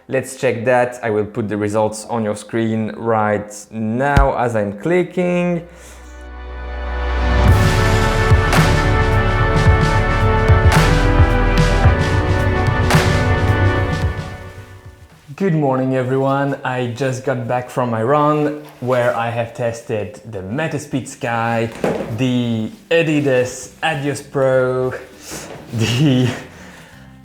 Let's check that. I will put the results on your screen right now as I'm clicking. Good morning everyone, I just got back from my run where I have tested the MetaSpeed Sky, the Adidas Adios Pro, the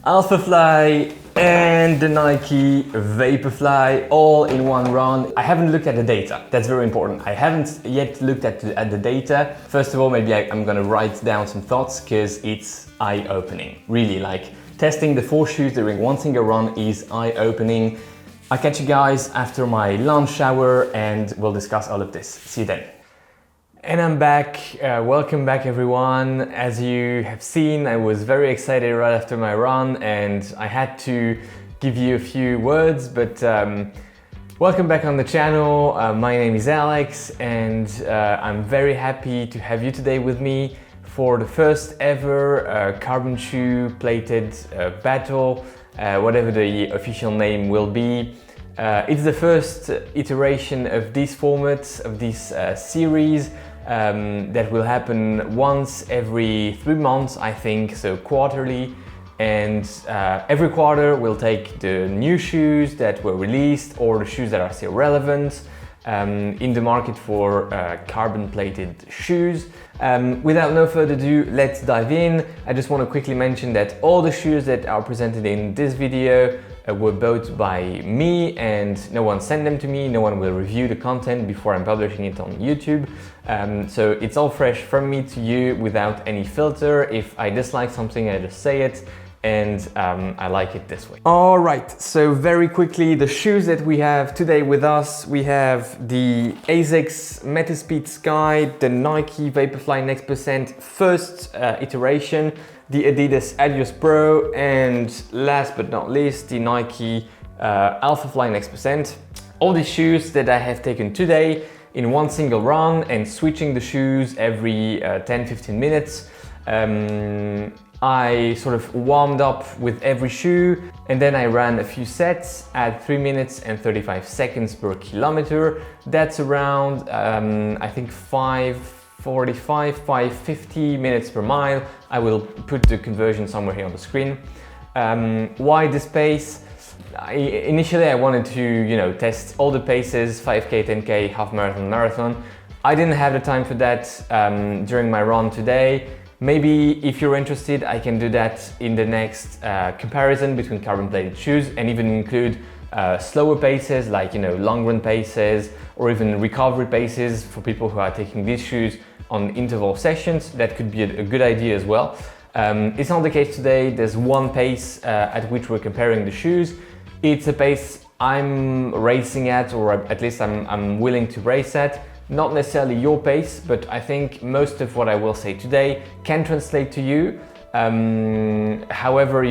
Alphafly and the Nike Vaporfly all in one run. I haven't looked at the data, that's very important. I haven't yet looked at the data. First of all, maybe I'm gonna write down some thoughts because it's eye-opening, really. Like, testing the 4 shoes during one single run is eye-opening. I'll catch you guys after my lunch shower and we'll discuss all of this. See you then. And I'm back. Welcome back everyone. As you have seen, I was very excited right after my run and I had to give you a few words, but welcome back on the channel. My name is Alex and I'm very happy to have you today with me for the first ever carbon shoe plated battle, whatever the official name will be. It's the first iteration of this format, of this series that will happen once every 3 months, I think, so quarterly. And every quarter we'll take the new shoes that were released or the shoes that are still relevant in the market for carbon plated shoes. Without no further ado, let's dive in. I just want to quickly mention that all the shoes that are presented in this video were bought by me and no one sent them to me. No one will review the content before I'm publishing it on YouTube. So it's all fresh from me to you without any filter. If I dislike something, I just say it. And I like it this way. All right, so very quickly, the shoes that we have today with us, we have the Asics MetaSpeed Sky, the Nike Vaporfly Next first iteration, the Adidas Adios Pro, and last but not least, the Nike Alphafly Next. All these shoes that I have taken today in one single run and switching the shoes every 10-15 minutes. I sort of warmed up with every shoe and then I ran a few sets at 3 minutes and 35 seconds per kilometer. That's around, I think 5:45, 5:50 minutes per mile. I will put the conversion somewhere here on the screen. Why this pace? Initially I wanted to, test all the paces, 5K, 10K, half marathon, marathon. I didn't have the time for that during my run today. Maybe if you're interested, I can do that in the next comparison between carbon plated shoes and even include slower paces like, long run paces or even recovery paces for people who are taking these shoes on interval sessions. That could be a good idea as well. It's not the case today. There's one pace at which we're comparing the shoes. It's a pace I'm racing at, or at least I'm willing to race at. Not necessarily your pace, but I think most of what I will say today can translate to you. However,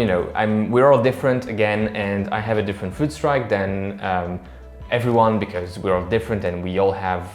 we're all different again, and I have a different Footstrike than everyone because we're all different and we all have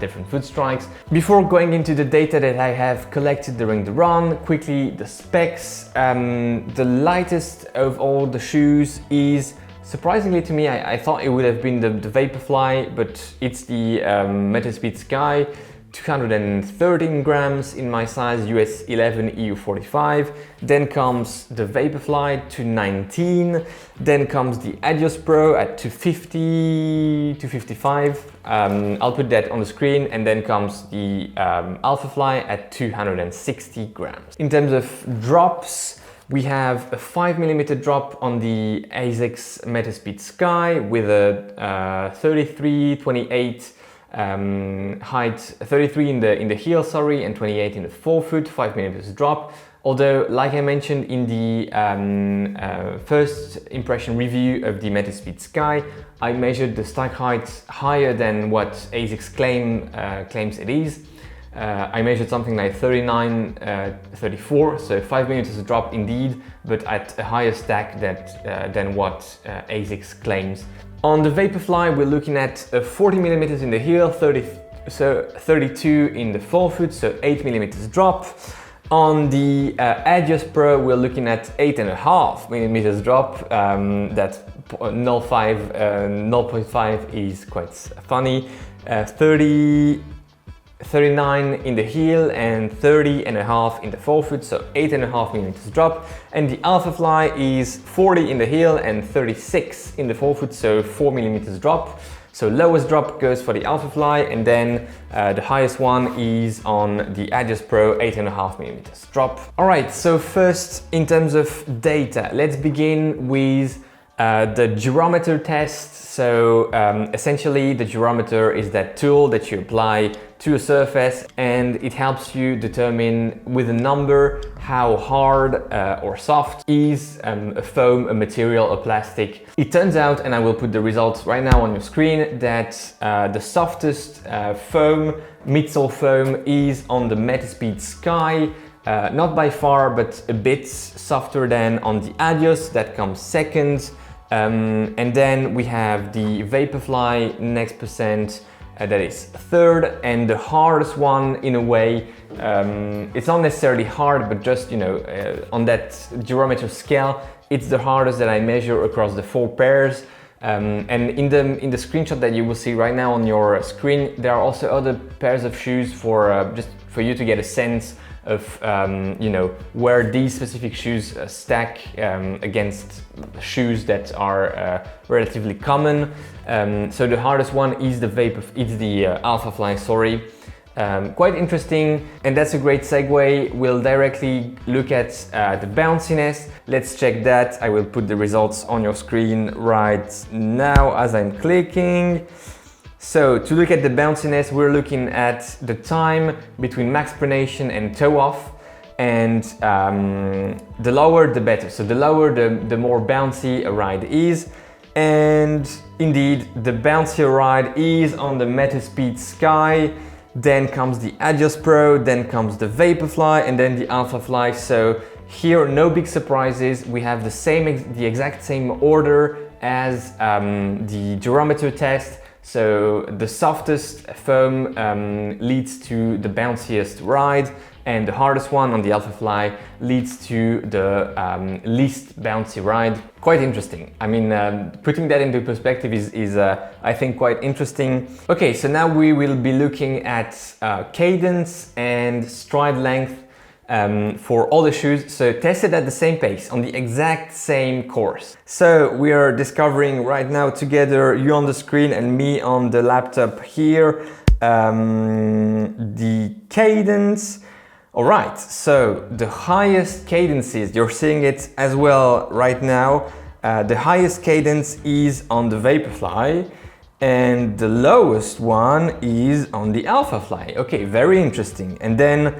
different Footstrikes. Before going into the data that I have collected during the run, quickly the specs. The lightest of all the shoes is, surprisingly to me, I thought it would have been the Vaporfly, but it's the MetaSpeed Sky, 213 grams in my size, US 11, EU 45. Then comes the Vaporfly, 219. Then comes the Adios Pro at 250, 255. I'll put that on the screen. And then comes the Alphafly at 260 grams. In terms of drops, we have a 5mm drop on the Asics MetaSpeed Sky with a 33, 28 height, 33 in the heel, sorry, and 28 in the forefoot, 5mm drop. Although, like I mentioned in the first impression review of the MetaSpeed Sky, I measured the stack height higher than what Asics claims it is. I measured something like 39, 34, so 5mm drop indeed, but at a higher stack than what Asics claims. On the Vaporfly, we're looking at 40mm in the heel, 32 in the forefoot, so 8mm drop. On the Adios Pro, we're looking at 8.5 millimeters drop. That 0.5 is quite funny. 39 in the heel and 30.5 in the forefoot, so 8.5 millimeters drop. And the Alphafly is 40 in the heel and 36 in the forefoot, so 4 millimeters drop. So lowest drop goes for the Alphafly, and then the highest one is on the Adios Pro, 8.5 millimeters drop. All right, so first in terms of data, let's begin with the Durometer test. So essentially the Durometer is that tool that you apply to a surface, and it helps you determine with a number how hard or soft is a foam, a material, a plastic. It turns out, and I will put the results right now on your screen, that the softest foam, midsole foam, is on the MetaSpeed Sky. Not by far, but a bit softer than on the Adios, that comes second. And then we have the Vaporfly Next percent, that is third, and the hardest one in a way. It's not necessarily hard, but just, you know, on that Durometer scale, it's the hardest that I measure across the 4 pairs. And in the screenshot that you will see right now on your screen, there are also other pairs of shoes for just for you to get a sense of you know, where these specific shoes stack against shoes that are relatively common. So the hardest one is the Alphafly, sorry. Quite interesting, and that's a great segue. We'll directly look at the bounciness. Let's check that. I will put the results on your screen right now as I'm clicking. So to look at the bounciness, we're looking at the time between max pronation and toe off, and the lower the better. So the lower the more bouncy a ride is, and indeed the bouncier ride is on the MetaSpeed Sky. Then comes the Adios Pro, then comes the Vaporfly, and then the Alphafly. So here, no big surprises. We have the exact same order as the Durometer test. So the softest foam leads to the bounciest ride, and the hardest one on the Alphafly leads to the least bouncy ride. Quite interesting. I mean, putting that into perspective is I think, quite interesting. Okay, so now we will be looking at cadence and stride length for all the shoes, so tested at the same pace on the exact same course. So we are discovering right now together, you on the screen and me on the laptop here, the cadence. All right, so the highest cadences, you're seeing it as well right now. The highest cadence is on the Vaporfly, and the lowest one is on the Alphafly. Okay, very interesting. And then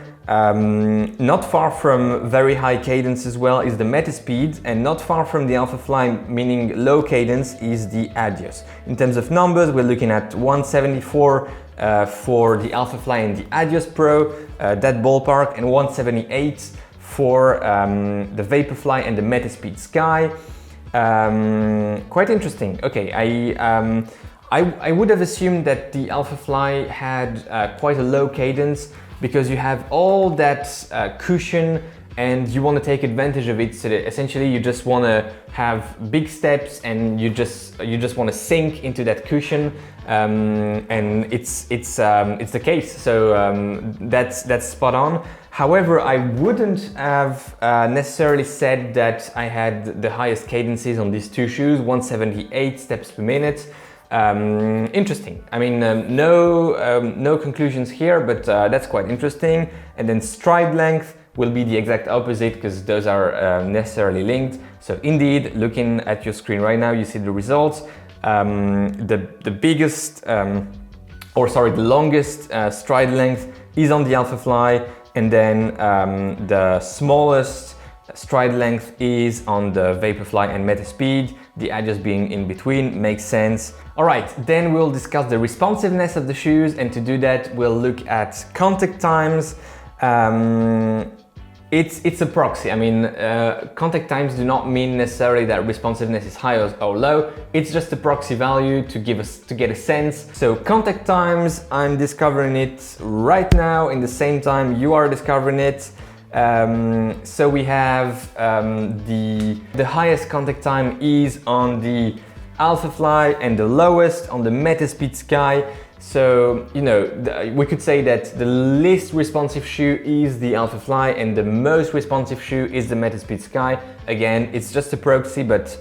not far from very high cadence as well is the MetaSpeed, and not far from the Alphafly, meaning low cadence, is the Adios. In terms of numbers, we're looking at 174 for the Alphafly and the Adios Pro, that ballpark, and 178 for the Vaporfly and the MetaSpeed Sky. Quite interesting. Okay, I would have assumed that the Alphafly had quite a low cadence, because you have all that cushion and you want to take advantage of it. So that essentially you just want to have big steps, and you just want to sink into that cushion, and it's the case. So that's spot on. However, I wouldn't have necessarily said that I had the highest cadences on these two shoes, 178 steps per minute. Interesting. I mean, no conclusions here, but that's quite interesting. And then stride length will be the exact opposite, because those are necessarily linked. So indeed, looking at your screen right now, you see the results. The biggest, the longest stride length is on the Alphafly, and then the smallest stride length is on the Vaporfly and MetaSpeed, the Adios being in between. Makes sense. All right, then we'll discuss the responsiveness of the shoes, and to do that, we'll look at contact times. It's a proxy. I mean, contact times do not mean necessarily that responsiveness is high or low. It's just a proxy value to get a sense. So contact times, I'm discovering it right now in the same time you are discovering it. So we have the highest contact time is on the Alphafly and the lowest on the MetaSpeed Sky. So, you know, we could say that the least responsive shoe is the Alphafly and the most responsive shoe is the MetaSpeed Sky. Again, it's just a proxy, but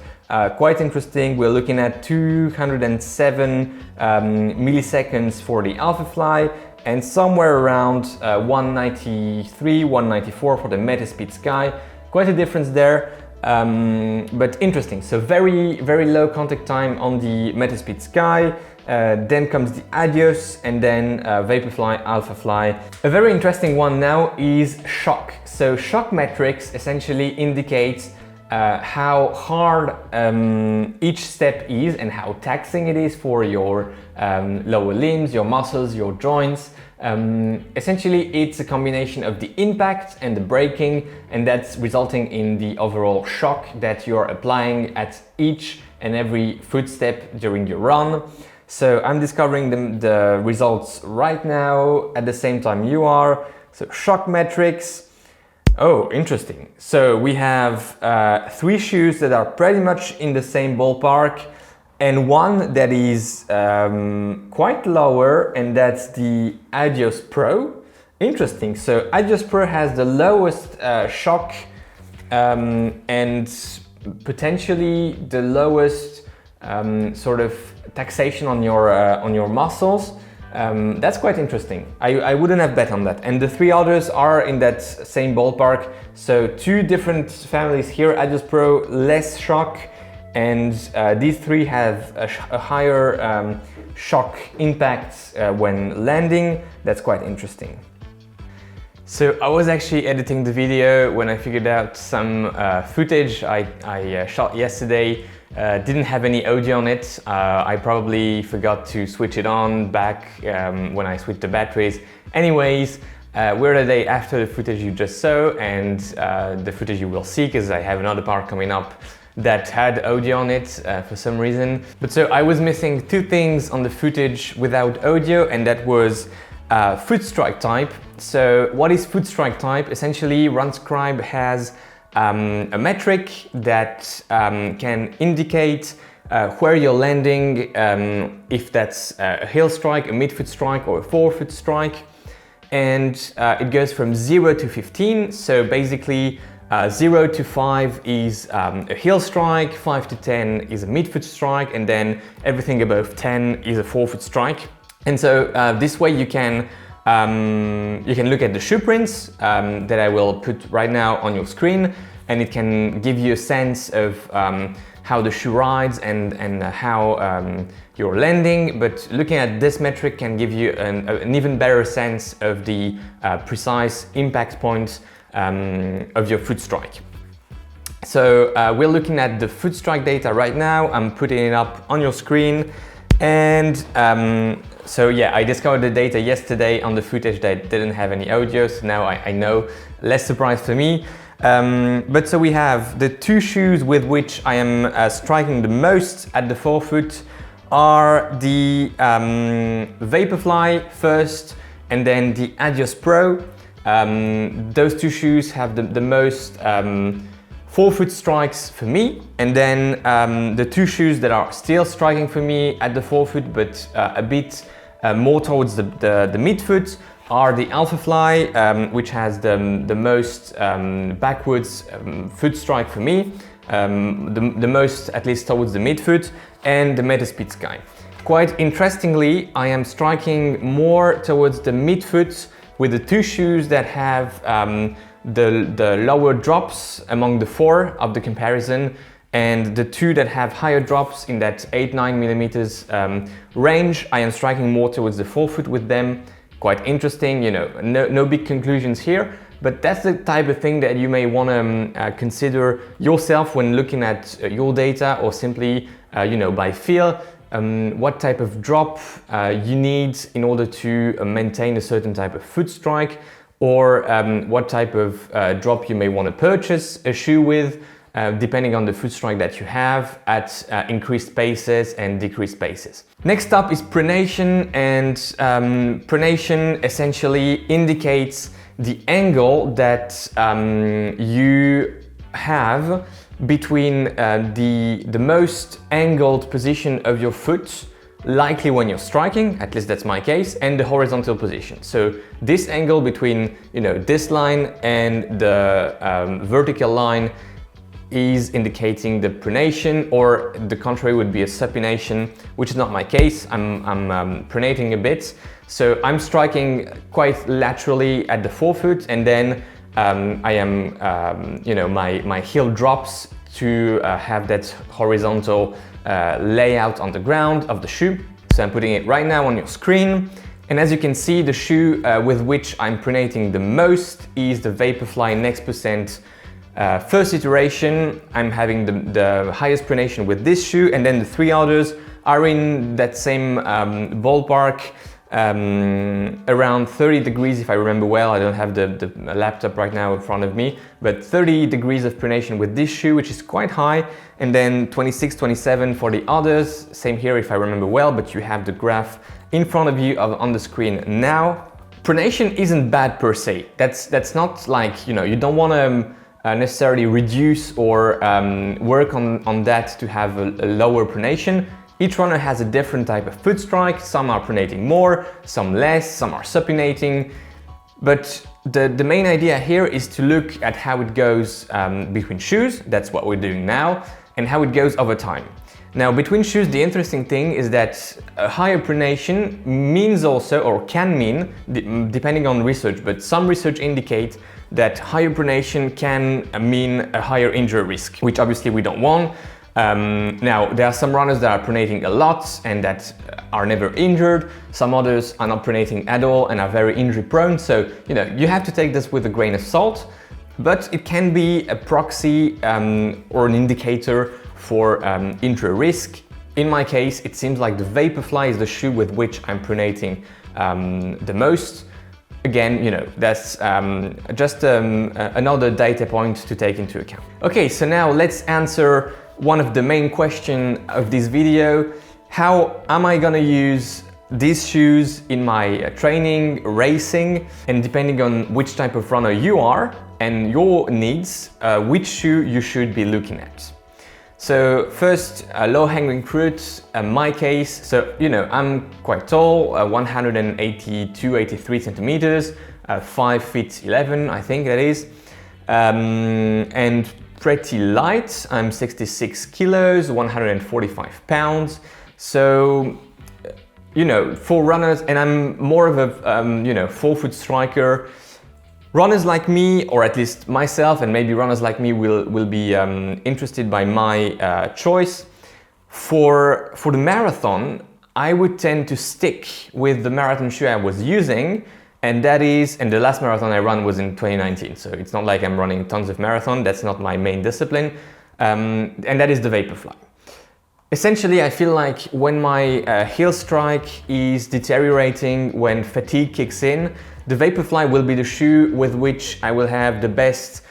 quite interesting. We're looking at 207 milliseconds for the Alphafly and somewhere around 193, 194 for the MetaSpeed Sky. Quite a difference there. But interesting. So very, very low contact time on the MetaSpeed Sky. Then comes the Adios and then Vaporfly, Alphafly. A very interesting one now is shock. So shock metrics essentially indicates how hard each step is and how taxing it is for your lower limbs, your muscles, your joints. Essentially, it's a combination of the impact and the braking, and that's resulting in the overall shock that you're applying at each and every footstep during your run. So I'm discovering the results right now at the same time you are. So shock metrics. Oh, interesting. So we have 3 shoes that are pretty much in the same ballpark and one that is quite lower, and that's the Adios Pro. Interesting. So Adios Pro has the lowest shock and potentially the lowest sort of taxation on your muscles. That's quite interesting. I wouldn't have bet on that. And the 3 others are in that same ballpark. So 2 different families here. Adios Pro, less shock, and these 3 have a higher shock impact when landing. That's quite interesting. So I was actually editing the video when I figured out some footage I shot yesterday. Didn't have any audio on it. I probably forgot to switch it on back when I switched the batteries. Anyways, we're the day after the footage you just saw and the footage you will see, because I have another part coming up that had audio on it for some reason. But so I was missing 2 things on the footage without audio, and that was Footstrike type. So what is Footstrike type? Essentially, RunScribe has a metric that can indicate where you're landing, if that's a heel strike, a mid-foot strike, or a forefoot strike. And it goes from 0 to 15. So basically 0 to 5 is a heel strike, 5 to 10 is a mid-foot strike, and then everything above 10 is a forefoot strike. And so this way you can look at the shoe prints that I will put right now on your screen, and it can give you a sense of how the shoe rides and how you're landing. But looking at this metric can give you an even better sense of the precise impact points of your foot strike. So we're looking at the foot strike data right now. I'm putting it up on your screen, and so yeah, I discovered the data yesterday on the footage that didn't have any audio, so now I know, less surprise for me. But so we have the 2 shoes with which I am striking the most at the forefoot are the Vaporfly first and then the Adios Pro. Those 2 shoes have the most forefoot strikes for me, and then the 2 shoes that are still striking for me at the forefoot but a bit more towards the midfoot are the Alphafly, which has the most backwards foot strike for me, the most at least towards the midfoot, and the MetaSpeed Sky. Quite interestingly, I am striking more towards the midfoot with the 2 shoes that have the lower drops among the 4 of the comparison, and the 2 that have higher drops in that 8-9 millimeters range. I am striking more towards the forefoot with them. Quite interesting, you know, no big conclusions here, but that's the type of thing that you may want to consider yourself when looking at your data, or simply, you know, by feel, what type of drop you need in order to maintain a certain type of foot strike, or what type of drop you may want to purchase a shoe with, depending on the foot strike that you have at increased paces and decreased paces. Next up is pronation, and pronation essentially indicates the angle that you have between the most angled position of your foot, likely when you're striking, at least that's my case, and the horizontal position. So this angle between, you know, this line and the vertical line is indicating the pronation, or the contrary would be a supination, which is not my case. I'm pronating a bit. So I'm striking quite laterally at the forefoot, and then I am, you know, my heel drops to have that horizontal layout on the ground of the shoe. So I'm putting it right now on your screen. And as you can see, the shoe with which I'm pronating the most is the Vaporfly Next percent. First iteration, I'm having the highest pronation with this shoe, and then the three others are in that same ballpark, around 30 degrees if I remember well. I don't have the laptop right now in front of me, but 30 degrees of pronation with this shoe, which is quite high, and then 26, 27 for the others. Same here if I remember well, but you have the graph in front of you on the screen now. Pronation isn't bad per se. That's not like, you know, you don't want to necessarily reduce or work on that to have a lower pronation. Each runner has a different type of foot strike. Some are pronating more, some less, some are supinating. But the main idea here is to look at how it goes between shoes. That's what we're doing now, and how it goes over time. Now, between shoes, the interesting thing is that a higher pronation means also, or can mean, depending on research, but some research indicate that higher pronation can mean a higher injury risk, which obviously we don't want. Now, there are some runners that are pronating a lot and that are never injured. Some others are not pronating at all and are very injury prone. So, you know, you have to take this with a grain of salt, but it can be a proxy or an indicator for injury risk. In my case, it seems like the Vaporfly is the shoe with which I'm pronating the most. Again, you know, that's just another data point to take into account. Okay, so now let's answer one of the main questions of this video. How am I gonna use these shoes in my training, racing? And depending on which type of runner you are and your needs, which shoe you should be looking at. So first, low-hanging fruit, my case. So, you know, I'm quite tall, 182, 83 centimeters, 5 feet 11, I think that is. And pretty light. I'm 66 kilos, 145 pounds. So, you know, for runners, and I'm more of a, you know, forefoot striker. Runners like me, or at least myself, and maybe runners like me will be interested by my choice. For the marathon, I would tend to stick with the marathon shoe I was using, and that is, and the last marathon I ran was in 2019, so it's not like I'm running tons of marathon, that's not my main discipline, and that is the Vaporfly. Essentially, I feel like when my heel strike is deteriorating, when fatigue kicks in, the Vaporfly will be the shoe with which I will have the best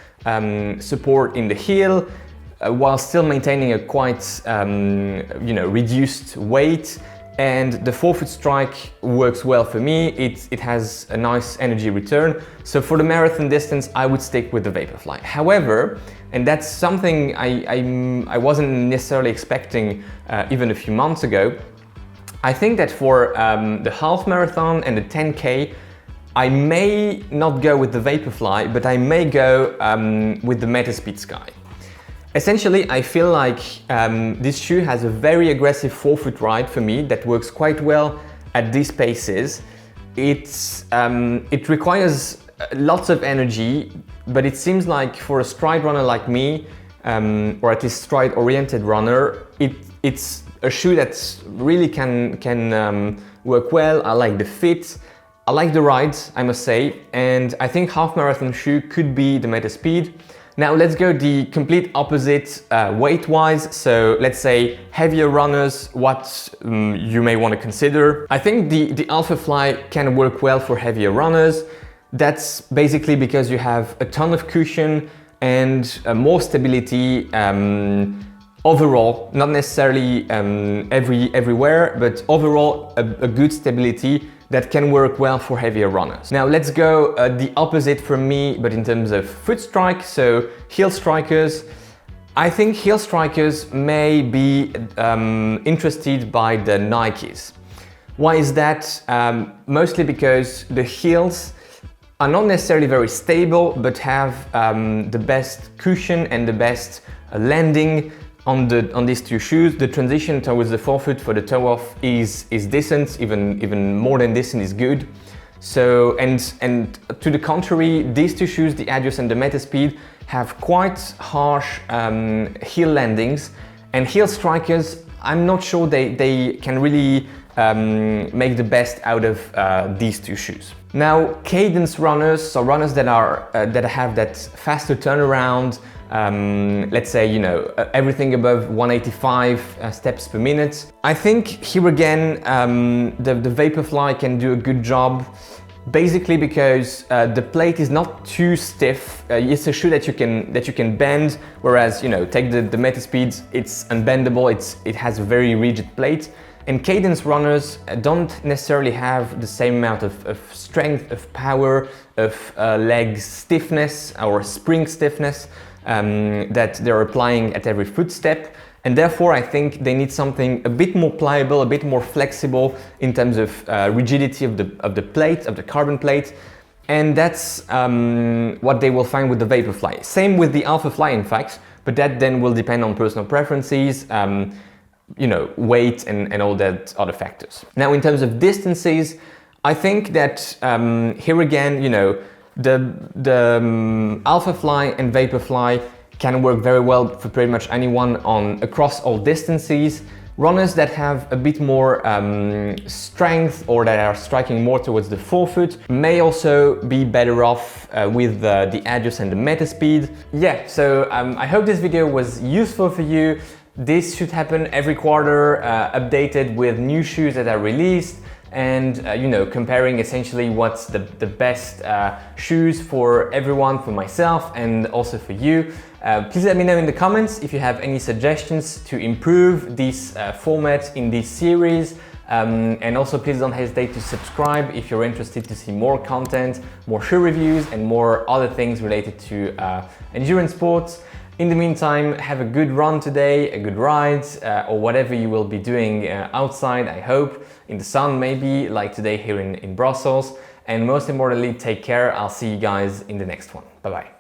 support in the heel, while still maintaining a quite you know, reduced weight. And the forefoot strike works well for me. It has a nice energy return. So for the marathon distance, I would stick with the Vaporfly. However, and that's something I wasn't necessarily expecting even a few months ago, I think that for the half marathon and the 10K, I may not go with the Vaporfly, but I may go with the MetaSpeed Sky. Essentially, I feel like this shoe has a very aggressive forefoot ride for me that works quite well at these paces. It requires lots of energy, but it seems like for a stride runner like me, or at least stride-oriented runner, it's a shoe that really can work well. I like the fit. I like the ride, I must say, and I think half marathon shoe could be the MetaSpeed. Now let's go the complete opposite weight-wise. So let's say heavier runners, what you may want to consider. I think the Alphafly can work well for heavier runners. That's basically because you have a ton of cushion and more stability overall, not necessarily everywhere, but overall a good stability that can work well for heavier runners. Now let's go the opposite for me, but in terms of foot strike, so heel strikers. I think heel strikers may be interested by the Nikes. Why is that? Mostly because the heels are not necessarily very stable, but have the best cushion and the best landing on these two shoes. The transition towards the forefoot for the toe off is decent, even more than decent is good. So, and to the contrary, these two shoes, the Adios and the MetaSpeed, have quite harsh heel landings, and heel strikers, I'm not sure they can really make the best out of these two shoes. Now, Cadence runners, so runners that have that faster turnaround, let's say, you know, everything above 185 steps per minute. I think here again, the Vaporfly can do a good job, basically because the plate is not too stiff. It's a shoe that you can bend, whereas, you know, take the MetaSpeed, it's unbendable. It has a very rigid plate. And Cadence runners don't necessarily have the same amount of strength, of power, of leg stiffness or spring stiffness that they're applying at every footstep. And therefore, I think they need something a bit more pliable, a bit more flexible in terms of rigidity of the plate, of the carbon plate. And that's what they will find with the Vaporfly. Same with the Alphafly, in fact, but that then will depend on personal preferences, you know, weight and all that other factors. Now, in terms of distances, I think that here again, you know, the Alphafly and Vaporfly can work very well for pretty much anyone across all distances. Runners that have a bit more strength or that are striking more towards the forefoot may also be better off with the Adios and the MetaSpeed. Yeah, so I hope this video was useful for you. This should happen every quarter, updated with new shoes that are released, and you know, comparing essentially what's the best shoes for everyone, for myself and also for you. Please let me know in the comments if you have any suggestions to improve this format in this series. And also please don't hesitate to subscribe if you're interested to see more content, more shoe reviews and more other things related to endurance sports. In the meantime, have a good run today, a good ride, or whatever you will be doing outside, I hope, in the sun maybe, like today here in Brussels. And most importantly, take care. I'll see you guys in the next one. Bye-bye.